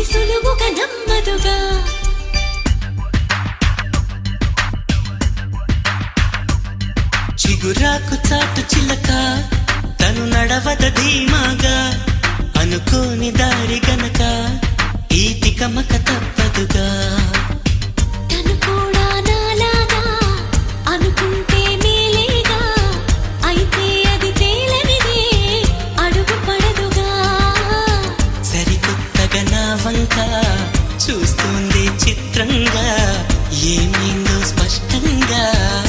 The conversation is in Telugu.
అతి సులువుగా నమ్మదుగా. చిగురాకు చాటు చిలక తను నడవద ధీమాగా, అనుకోని దారి గనక ఈ తికమక తప్పదుగా.